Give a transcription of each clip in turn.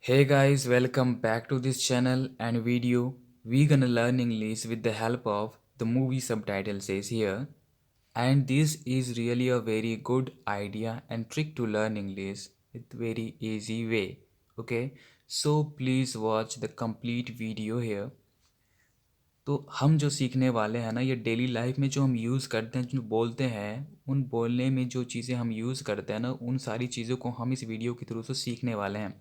Hey guys, welcome back to this channel and video. We gonna learn English with the help of the movie subtitle says here. And this is really a very good idea and trick to learn English with very easy way. Okay, so please watch the complete video here. तो हम जो सीखने वाले हैं ना ये daily life में जो हम यूज़ करते हैं जो बोलते हैं उन बोलने में जो चीज़ें हम यूज़ करते हैं ना उन सारी चीज़ों को हम इस वीडियो के थ्रू से सीखने वाले हैं।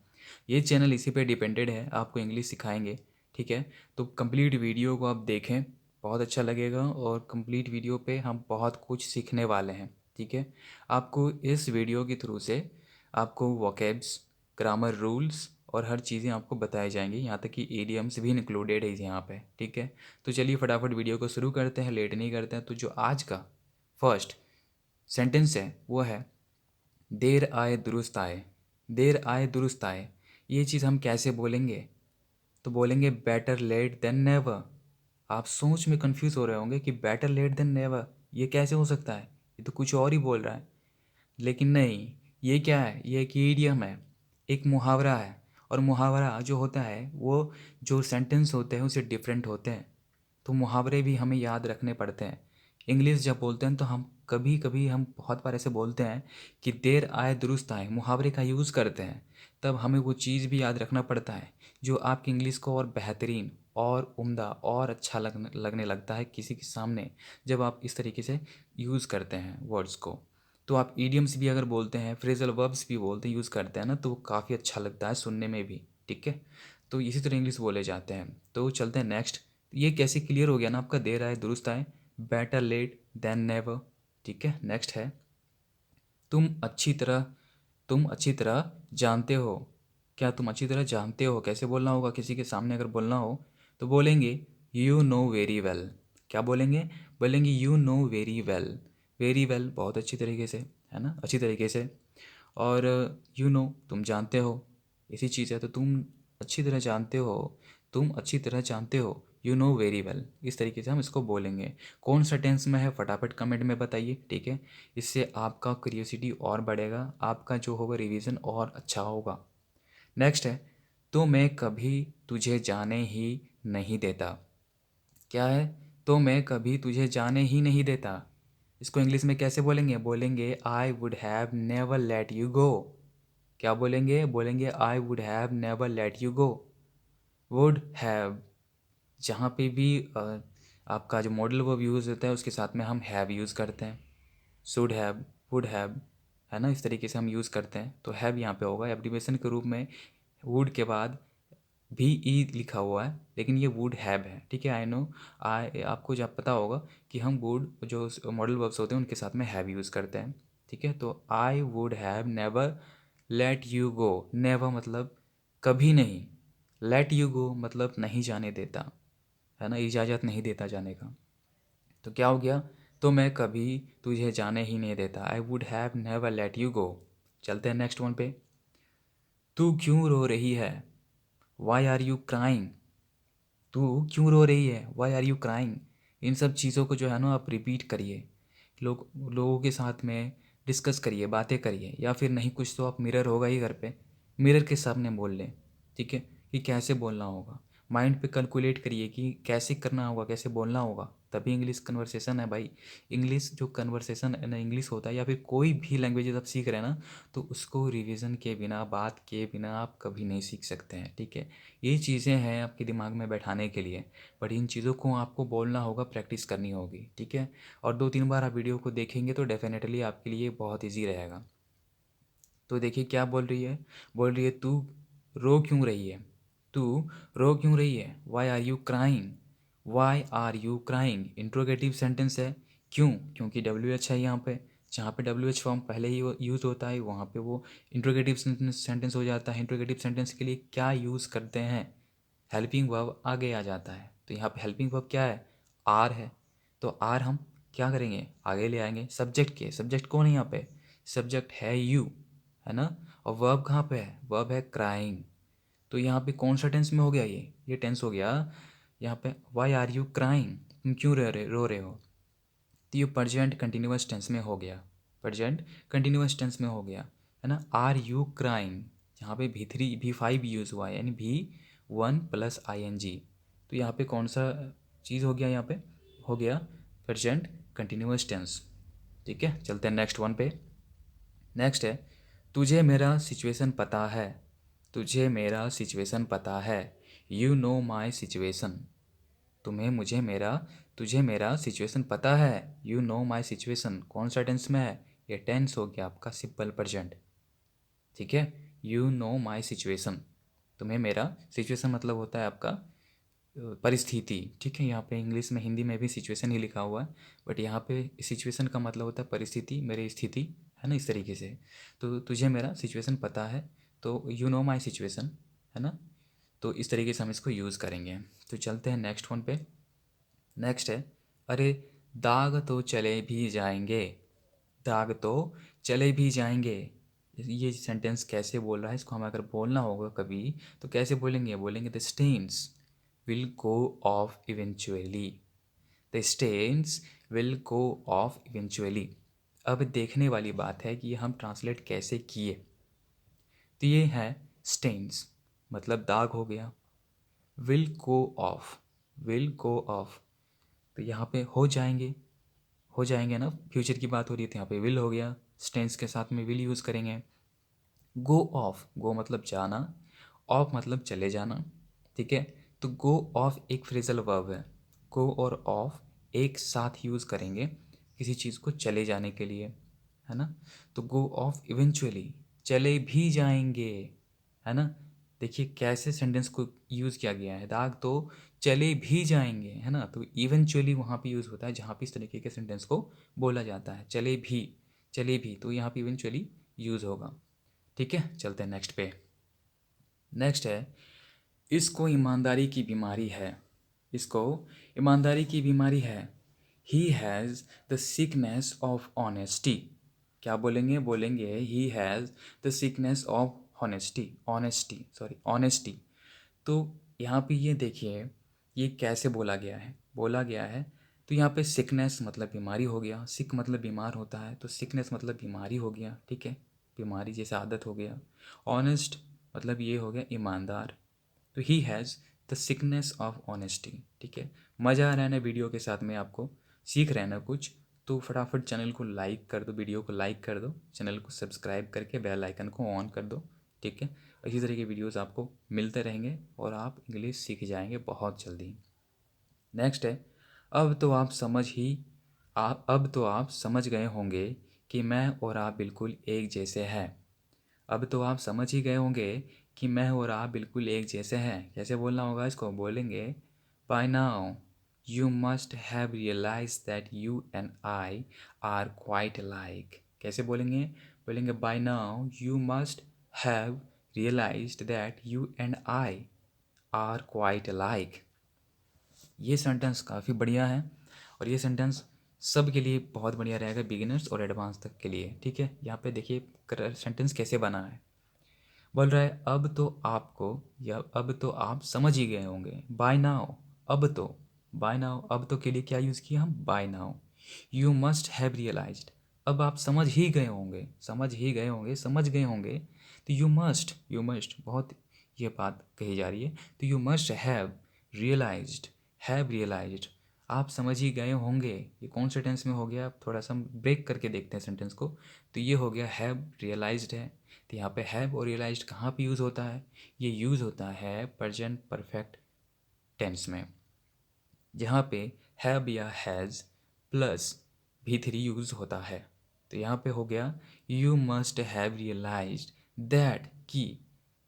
ये चैनल इसी पे डिपेंडेड है, आपको इंग्लिश सिखाएंगे। ठीक है, तो कंप्लीट वीडियो को आप देखें, बहुत अच्छा लगेगा और कंप्लीट वीडियो पे हम बहुत कुछ सीखने वाले हैं। ठीक है, आपको इस वीडियो के थ्रू से आपको वोकेब्स, ग्रामर रूल्स और हर चीज़ें आपको बताई जाएंगी, यहाँ तक कि ईडियम्स भी इंक्लूडेड है यहाँ पे। ठीक है, तो चलिए फटाफट वीडियो को शुरू करते हैं, लेट नहीं करते हैं। तो जो आज का फर्स्ट सेंटेंस है वो है देर आए दुरुस्त आए। देर आए दुरुस्त आए, ये चीज़ हम कैसे बोलेंगे? तो बोलेंगे बेटर लेट देन नेवर। आप सोच में कंफ्यूज हो रहे होंगे कि बेटर लेट देन नेवर ये कैसे हो सकता है, ये तो कुछ और ही बोल रहा है। लेकिन नहीं, ये क्या है? ये एक ईडियम है, एक मुहावरा है। और मुहावरा जो होता है वो जो सेंटेंस होते हैं उससे डिफरेंट होते हैं। तो मुहावरे भी हमें याद रखने पड़ते हैं। इंग्लिश जब बोलते हैं तो हम कभी कभी हम बहुत बार ऐसे बोलते हैं कि देर आए दुरुस्त आए, मुहावरे का यूज़ करते हैं। तब हमें वो चीज़ भी याद रखना पड़ता है जो आपकी इंग्लिश को और बेहतरीन और उम्दा और अच्छा लगने लगता है किसी के सामने, जब आप इस तरीके से यूज़ करते हैं वर्ड्स को। तो आप ईडियम्स भी अगर बोलते हैं, फ्रेजल वर्ब्स भी बोलते हैं, यूज़ करते हैं ना, तो वो काफ़ी अच्छा लगता है सुनने में भी। ठीक है, तो इसी तरह इंग्लिश बोले जाते हैं। तो चलते हैं नेक्स्ट। ये कैसे क्लियर हो गया ना आपका, देर आए दुरुस्त आए, बेटर लेट देन नेवर। ठीक है, नेक्स्ट है तुम अच्छी तरह। तुम अच्छी तरह जानते हो। क्या तुम अच्छी तरह जानते हो कैसे बोलना होगा? किसी के सामने अगर बोलना हो तो बोलेंगे यू नो वेरी वेल। क्या बोलेंगे? बोलेंगे you know very well. Very well बहुत अच्छी तरीके से, है ना, अच्छी तरीके से। और यू नो तुम जानते हो, इसी चीज़ है। तो तुम अच्छी तरह जानते हो, तुम अच्छी तरह जानते हो, यू नो वेरी वेल, इस तरीके से हम इसको बोलेंगे। कौन सा टेंस में है फटाफट कमेंट में बताइए। ठीक है, इससे आपका क्यूरियोसिटी और बढ़ेगा, आपका जो होगा रिवीजन और अच्छा होगा। नेक्स्ट है तो मैं कभी तुझे जाने ही नहीं देता। क्या है? तो मैं कभी तुझे जाने ही नहीं देता। इसको इंग्लिश में कैसे बोलेंगे? बोलेंगे I would have never let you go. क्या बोलेंगे? बोलेंगे I would have never let you go. Would have, जहाँ पे भी आपका जो मॉडल वर्ब यूज़ होता है उसके साथ में हम हैव यूज़ करते हैं। शुड हैव, वुड हैव, है ना, इस तरीके से हम यूज़ करते हैं। तो हैव यहाँ पे होगा एब्रीवेशन के रूप में। वुड के बाद भी ई लिखा हुआ है लेकिन ये वुड हैव है। ठीक है, आई नो, आई आपको जब पता होगा कि हम वुड जो मॉडल वर्ब्स होते हैं उनके साथ में हैव यूज़ करते हैं। ठीक है, तो I would have never let you go. Never मतलब कभी नहीं, लेट यू गो मतलब नहीं जाने देता, है ना, इजाज़त नहीं देता जाने का। तो क्या हो गया? तो मैं कभी तुझे जाने ही नहीं देता, I would have never let you go. चलते हैं नेक्स्ट वन पे। तू क्यों रो रही है? Why are you crying. तू क्यों रो रही है? Why are you crying. इन सब चीज़ों को जो है ना आप रिपीट करिए, लोगों के साथ में डिस्कस करिए, बातें करिए, या फिर नहीं कुछ तो आप मिरर होगा ही घर पे, मिरर के सामने बोल लें। ठीक है, कि कैसे बोलना होगा, माइंड पे कैलकुलेट करिए कि कैसे करना होगा, कैसे बोलना होगा, तभी इंग्लिश कन्वर्सेशन है भाई। इंग्लिश जो कन्वर्सेशन है ना, इंग्लिश होता है या फिर कोई भी लैंग्वेज आप सीख रहे हैं ना, तो उसको रिवीजन के बिना, बात के बिना आप कभी नहीं सीख सकते हैं। ठीक है, ये चीज़ें हैं आपके दिमाग में बैठाने के लिए, बट इन चीज़ों को आपको बोलना होगा, प्रैक्टिस करनी होगी। ठीक है, और 2-3 बार आप वीडियो को देखेंगे तो डेफिनेटली आपके लिए बहुत ईजी रहेगा। तो देखिए क्या बोल रही है, बोल रही है तू रो क्यों रही है? तू रो क्यों रही है? Why are you crying. Why are you crying interrogative sentence है। क्यों? क्योंकि डब्ल्यू एच है यहाँ पे। जहाँ पे डब्ल्यू एच फॉर्म पहले ही यूज़ होता है वहाँ पे वो इंट्रोगेटिव सेंटेंस हो जाता है। इंट्रोगेटिव सेंटेंस के लिए क्या यूज़ करते हैं? हेल्पिंग वर्ब आगे आ जाता है। तो यहाँ पे हेल्पिंग वर्ब क्या है? आर है। तो आर हम क्या करेंगे? आगे ले आएंगे सब्जेक्ट के। सब्जेक्ट कौन है यहाँ पे? सब्जेक्ट है यू, है ना। और वर्ब कहाँ पे है? वर्ब है क्राइंग। तो यहाँ पे कौन सा टेंस में हो गया? ये टेंस हो गया यहाँ पे। वाई आर यू क्राइंग, तुम क्यों रो रहे हो। तो ये प्रजेंट कंटिन्यूअस टेंस में हो गया। प्रजेंट कंटिन्यूअस टेंस में हो गया, है ना। आर यू क्राइंग, यहाँ पे V5 यूज़ हुआ है, यानी V1 प्लस ING। तो यहाँ पे कौन सा चीज़ हो गया, यहाँ पे हो गया प्रेजेंट कंटिन्यूअस टेंस। ठीक है, चलते हैं नेक्स्ट वन पे। नेक्स्ट है, तुझे मेरा सिचुएशन पता है। तुझे मेरा सिचुएशन पता है। You know my situation. तुझे मेरा सिचुएशन पता है। यू नो माई सिचुएशन कौन सा टेंस में है? ये टेंस हो गया आपका सिंपल प्रेजेंट। ठीक है, यू नो माई सिचुएशन। तुम्हें मेरा सिचुएशन मतलब होता है आपका परिस्थिति। ठीक है, यहाँ पे इंग्लिश में, हिंदी में भी सिचुएशन ही लिखा हुआ है, बट यहाँ पे सिचुएशन का मतलब होता है परिस्थिति, मेरी स्थिति, है ना, इस तरीके से। तो तुझे मेरा सिचुएशन पता है, तो यू नो माई सिचुएशन, है ना। तो इस तरीके से हम इसको यूज़ करेंगे। तो चलते हैं नेक्स्ट वन पे। नेक्स्ट है, अरे दाग तो चले भी जाएंगे। दाग तो चले भी जाएंगे। ये सेंटेंस कैसे बोल रहा है, इसको हमें अगर बोलना होगा कभी तो कैसे बोलेंगे? बोलेंगे the stains will go off eventually. The stains will go off eventually. अब देखने वाली बात है कि हम ट्रांसलेट कैसे किए। तो ये है स्टेन्स, मतलब दाग हो गया। Will go of, will go of, तो यहाँ पे हो जाएंगे ना, फ्यूचर की बात हो रही थी, यहाँ पे विल हो गया, स्टेंस के साथ में विल यूज़ करेंगे। गो ऑफ, गो मतलब जाना, ऑफ मतलब चले जाना। ठीक है, तो गो ऑफ एक फ्रेजल वर्ब है। गो और ऑफ एक साथ यूज़ करेंगे किसी चीज़ को चले जाने के लिए, है ना। तो गो ऑफ इवेंचुअली, चले भी जाएंगे, है ना। देखिए कैसे सेंटेंस को यूज़ किया गया है, दाग तो चले भी जाएंगे, है ना। तो इवेंचुअली वहाँ पे यूज़ होता है जहाँ पे इस तरीके के सेंटेंस को बोला जाता है, चले भी, चले भी, तो यहाँ पे इवेंचुअली यूज़ होगा। ठीक है, चलते हैं नेक्स्ट पे। नेक्स्ट है, इसको ईमानदारी की बीमारी है। इसको ईमानदारी की बीमारी है। He has the sickness of honesty. क्या बोलेंगे? बोलेंगे he has the sickness of honesty, honesty, sorry honesty. तो यहाँ पे ये देखिए, ये कैसे बोला गया है, बोला गया है तो यहाँ पे सिकनेस मतलब बीमारी हो गया, सिक मतलब बीमार होता है, तो सिकनेस मतलब बीमारी हो गया। ठीक है, बीमारी जैसे आदत हो गया। ऑनेस्ट मतलब ये हो गया ईमानदार। तो he has the sickness of honesty. ठीक है, मज़ा आ रहा है ना वीडियो के साथ में, आपको सीख रहे हैं ना कुछ, तो फटाफट चैनल को लाइक कर दो, वीडियो को लाइक कर दो, चैनल को सब्सक्राइब करके बेल आइकन को ऑन कर दो। ठीक है, इसी तरह के वीडियोस आपको मिलते रहेंगे और आप इंग्लिश सीख जाएंगे बहुत जल्दी। नेक्स्ट है, अब तो आप समझ ही आप अब तो आप समझ गए होंगे कि मैं और आप बिल्कुल एक जैसे हैं। अब तो आप समझ ही गए होंगे कि मैं और आप बिल्कुल एक जैसे हैं। कैसे बोलना होगा इसको? बोलेंगे by now you must have realise that you and I are quite like. कैसे बोलेंगे? बोलेंगे by now you must have realised that you and I are quite like. ये सेंटेंस काफ़ी बढ़िया है और ये सेंटेंस सब के लिए बहुत बढ़िया रहेगा, बिगिनर्स और एडवांस तक के लिए। ठीक है, यहाँ पे देखिए सेंटेंस कैसे बना है। बोल रहा है अब तो आपको, या अब तो आप समझ ही गए होंगे, बाय नाउ। अब तो, बाय नाउ, अब तो के लिए क्या यूज़ किया हम? By now. You must have realised, अब आप समझ ही गए होंगे, समझ ही गए होंगे, समझ गए होंगे। तो यू मस्ट बहुत ये बात कही जा रही है, तो यू मस्ट हैव रियलाइज्ड, आप समझ ही गए होंगे। ये कौन से टेंस में हो गया? आप थोड़ा सा हम ब्रेक करके देखते हैं सेंटेंस को। तो ये हो गया हैव रियलाइज्ड है। तो यहाँ पे हैव और रियलाइज्ड कहाँ पे यूज़ होता है? ये यूज़ होता है प्रेजेंट परफेक्ट टेंस में, जहाँ पे हैव या हैज़ प्लस V3 यूज़ होता है। तो यहाँ पे हो गया you must have realised that, कि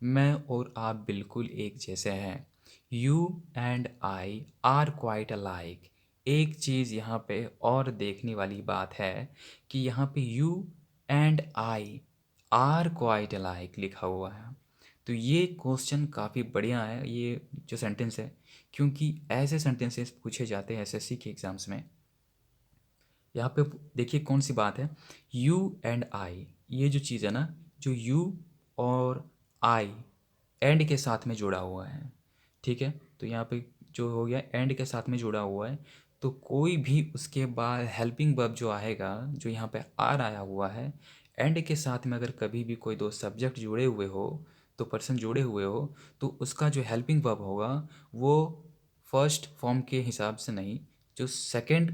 मैं और आप बिल्कुल एक जैसे हैं। You and I are quite alike. एक चीज़ यहाँ पे और देखने वाली बात है कि यहाँ पे you and I are quite alike लिखा हुआ है। तो ये क्वेश्चन काफ़ी बढ़िया है, ये जो सेंटेंस है, क्योंकि ऐसे सेंटेंसेस पूछे जाते हैं एसएससी के एग्ज़ाम्स में। यहाँ पे देखिए कौन सी बात है, यू एंड आई, ये जो चीज़ है ना, जो यू और आई एंड के साथ में जुड़ा हुआ है। ठीक है, तो यहाँ पे जो हो गया एंड के साथ में जुड़ा हुआ है, तो कोई भी उसके बाद हेल्पिंग वर्ब जो आएगा, जो यहाँ पे आर आया हुआ है, एंड के साथ में अगर कभी भी कोई दो सब्जेक्ट जुड़े हुए हो, दो पर्सन जुड़े हुए हो तो उसका जो हेल्पिंग वर्ब होगा वो फर्स्ट फॉर्म के हिसाब से नहीं, जो सेकंड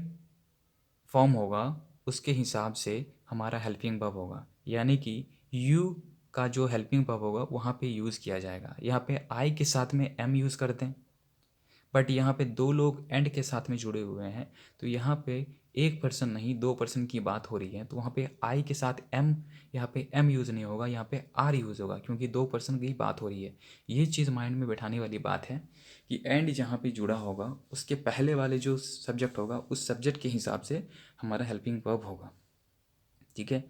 फॉर्म होगा उसके हिसाब से हमारा हेल्पिंग वर्ब होगा। यानी कि यू का जो हेल्पिंग वर्ब होगा वहाँ पे यूज़ किया जाएगा। यहाँ पे आई के साथ में एम यूज़ करते हैं, बट यहाँ पे दो लोग एंड के साथ में जुड़े हुए हैं तो यहाँ पे एक पर्सन नहीं दो पर्सन की बात हो रही है, तो वहाँ पे आई के साथ एम, यहाँ पे एम यूज़ नहीं होगा, यहाँ पे आर यूज़ होगा क्योंकि दो पर्सन की बात हो रही है। ये चीज़ माइंड में बैठाने वाली बात है कि एंड जहाँ पे जुड़ा होगा उसके पहले वाले जो सब्जेक्ट होगा उस सब्जेक्ट के हिसाब से हमारा हेल्पिंग वर्ब होगा। ठीक है,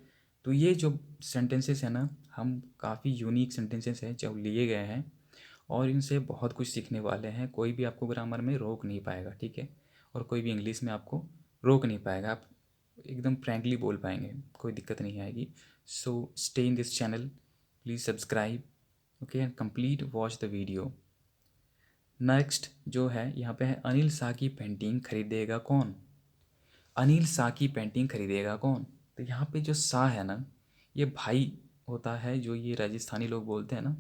तो ये जो सेंटेंसेस है ना, हम काफ़ी यूनिक सेंटेंसेस हैं जो लिए गए हैं और इनसे बहुत कुछ सीखने वाले हैं। कोई भी आपको ग्रामर में रोक नहीं पाएगा, ठीक है, और कोई भी इंग्लिश में आपको रोक नहीं पाएगा। आप एकदम फ्रैंकली बोल पाएंगे, कोई दिक्कत नहीं आएगी। So stay in this channel, please subscribe, okay, and complete watch the video. Next जो है यहाँ पे है, अनिल शाह की पेंटिंग खरीदेगा कौन। अनिल शाह की पेंटिंग खरीदेगा कौन। तो यहाँ पे जो शाह है ना, ये भाई होता है, जो ये राजस्थानी लोग बोलते हैं ना,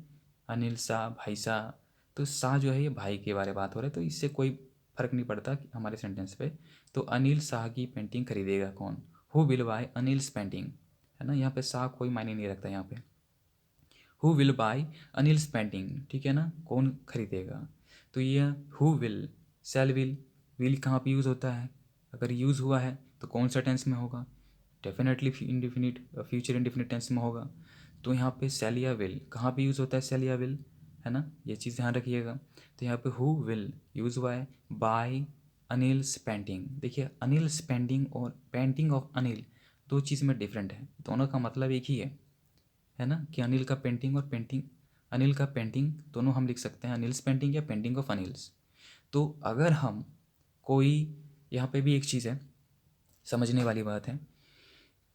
अनिल शाह, भाई शाह। तो शाह जो है ये भाई के बारे में बात हो रहा है, तो इससे कोई फर्क नहीं पड़ता कि हमारे सेंटेंस पे। तो अनिल शाह की पेंटिंग खरीदेगा कौन, who will buy Anil's painting, है ना। यहाँ पे शाह कोई मायने नहीं रखता यहाँ पे। Who will buy Anil's painting, ठीक है ना, कौन खरीदेगा। तो ये हु विल, सेल विल कहाँ पे यूज़ होता है, अगर यूज़ हुआ है तो कौन सा टेंस में होगा, definitely indefinite, future indefinite tense में होगा। तो यहाँ पे सेल या विल कहाँ पे यूज़ होता है, सेल या विल, है ना, ये चीज़ ध्यान रखिएगा। तो यहाँ पे हु विल यूज़ हुआ है बाय अनिल्स पेंटिंग। देखिए अनिल्स पेंटिंग और पेंटिंग ऑफ अनिल दो चीज़ में डिफरेंट है, दोनों का मतलब एक ही है ना, कि अनिल का पेंटिंग और पेंटिंग, अनिल का पेंटिंग दोनों हम लिख सकते हैं, अनिल्स पेंटिंग या पेंटिंग ऑफ अनिल्स। तो अगर हम कोई, यहाँ पे भी एक चीज़ है समझने वाली बात है,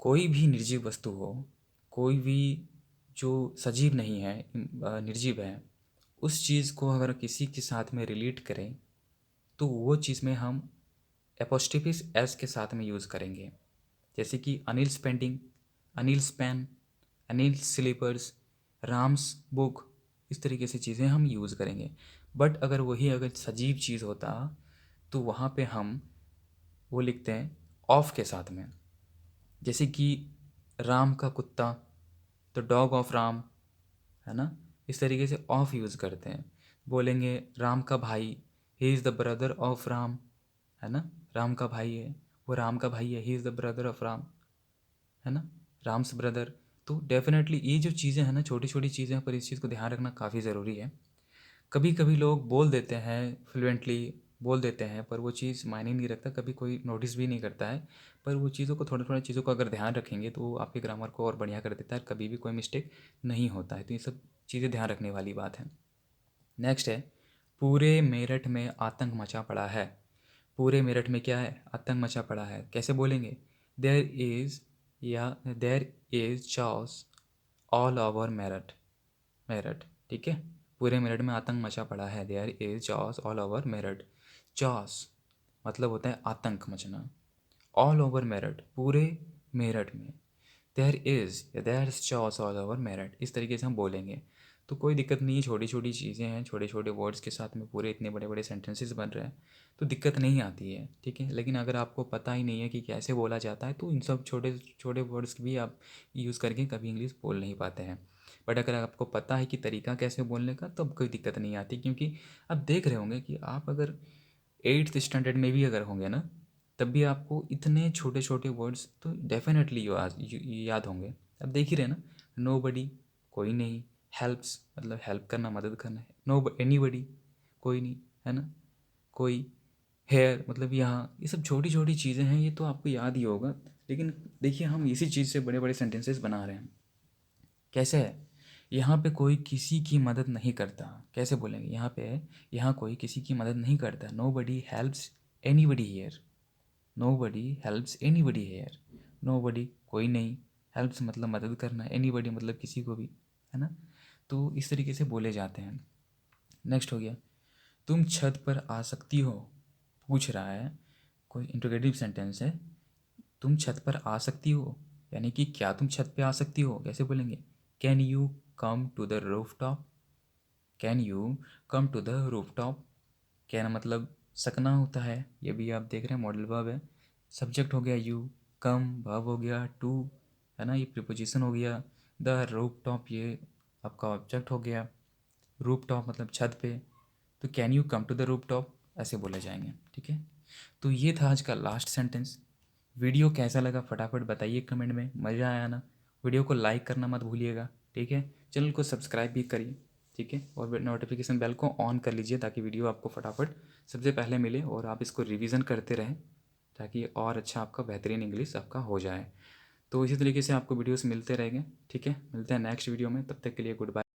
कोई भी निर्जीव वस्तु हो, कोई भी जो सजीव नहीं है, निर्जीव है, उस चीज़ को अगर किसी के साथ में रिलेट करें तो वो चीज़ में हम एपोस्ट्रोफिस एस के साथ में यूज़ करेंगे। जैसे कि Anil's painting, Anil's pen, Anil's slippers, Ram's book, इस तरीके से चीज़ें हम यूज़ करेंगे। बट अगर वही अगर सजीव चीज़ होता तो वहाँ पे हम वो लिखते हैं ऑफ के साथ में। जैसे कि राम का कुत्ता, तो डॉग ऑफ राम, है ना, इस तरीके से ऑफ यूज़ करते हैं। बोलेंगे राम का भाई, he is the brother of Ram, है ना, राम का भाई है, वो राम का भाई है, he is the brother of Ram, है ना, राम्स ब्रदर। तो डेफिनेटली ये जो चीज़ें हैं ना, छोटी छोटी चीज़ें हैं, पर इस चीज़ को ध्यान रखना काफ़ी ज़रूरी है। कभी कभी लोग बोल देते हैं, फ्लुएंटली बोल देते हैं, पर वो चीज़ मायने नहीं रखता, कभी कोई नोटिस भी नहीं करता है। पर वो चीज़ों को, थोड़ी थोड़ी चीज़ों को अगर ध्यान रखेंगे तो वो आपके ग्रामर को और बढ़िया कर देता है, कभी भी कोई मिस्टेक नहीं होता है। तो ये सब चीज़ें ध्यान रखने वाली बात है। नेक्स्ट है, पूरे मेरठ में आतंक मचा पड़ा है। पूरे मेरठ में क्या है, आतंक मचा पड़ा है। कैसे बोलेंगे, देयर इज़, या there is chaos all over Meerut, Meerut, ठीक है। पूरे मेरठ में आतंक मचा पड़ा है, there is chaos all over Meerut. Chaos मतलब होता है आतंक मचना, ऑल ओवर मेरठ, पूरे मेरठ में, देयर इज़ या there is chaos all over Meerut, इस तरीके से हम बोलेंगे। तो कोई दिक्कत नहीं है, छोटी छोटी चीज़ें हैं, छोटे छोटे वर्ड्स के साथ में पूरे इतने बड़े बड़े सेंटेंसेस बन रहे हैं, तो दिक्कत नहीं आती है, ठीक है। लेकिन अगर आपको पता ही नहीं है कि कैसे बोला जाता है तो इन सब छोटे छोटे वर्ड्स भी आप यूज़ करके कभी इंग्लिश बोल नहीं पाते हैं। बट अगर आपको पता है कि तरीका कैसे बोलने का, तब कोई दिक्कत नहीं आती, क्योंकि आप देख रहे होंगे कि आप अगर 8th स्टैंडर्ड में भी अगर होंगे ना, तब भी आपको इतने छोटे छोटे वर्ड्स तो डेफिनेटली याद होंगे। अब देख ही रहे ना, नो बडी, कोई नहीं, हेल्प्स मतलब हेल्प करना, मदद करना है, नो एनी बडी, कोई नहीं, है ना, कोई, हेयर मतलब यहाँ, ये सब छोटी छोटी चीज़ें हैं, ये तो आपको याद ही होगा। लेकिन देखिए हम इसी चीज़ से बड़े बड़े सेंटेंसेस बना रहे हैं। कैसे है, यहाँ पे कोई किसी की मदद नहीं करता, कैसे बोलेंगे यहाँ पे, यहाँ कोई किसी की मदद नहीं करता, nobody helps anybody here, nobody helps anybody here, nobody कोई नहीं, हेल्प्स मतलब मदद करना, एनी बडी मतलब किसी को भी, है ना। तो इस तरीके से बोले जाते हैं। नेक्स्ट हो गया, तुम छत पर आ सकती हो, पूछ रहा है, कोई इंट्रोगेटिव सेंटेंस है, तुम छत पर आ सकती हो, यानी कि क्या तुम छत पे आ सकती हो, कैसे बोलेंगे, can you come to the rooftop, can you come to the rooftop. कहना मतलब सकना होता है, ये भी आप देख रहे हैं मॉडल वर्ब है। सब्जेक्ट हो गया यू, कम वर्ब हो गया टू, है ना, ये प्रीपोजिशन हो गया। द रूफ टॉप ये आपका ऑब्जेक्ट हो गया। रूफ टॉप मतलब छत पे, तो can you come to the rooftop ऐसे बोले जाएंगे, ठीक है। तो ये था आज का लास्ट सेंटेंस। वीडियो कैसा लगा फटाफट बताइए कमेंट में, मज़ा आया ना। वीडियो को लाइक करना मत भूलिएगा, ठीक है। चैनल को सब्सक्राइब भी करिए, ठीक है, और नोटिफिकेशन बेल को ऑन कर लीजिए ताकि वीडियो आपको फटाफट सबसे पहले मिले और आप इसको रिवीजन करते रहें, ताकि और अच्छा आपका बेहतरीन इंग्लिश आपका हो जाए। तो इसी तरीके से आपको वीडियोस मिलते रहेंगे, ठीक है। मिलते हैं नेक्स्ट वीडियो में, तब तक के लिए गुड बाय।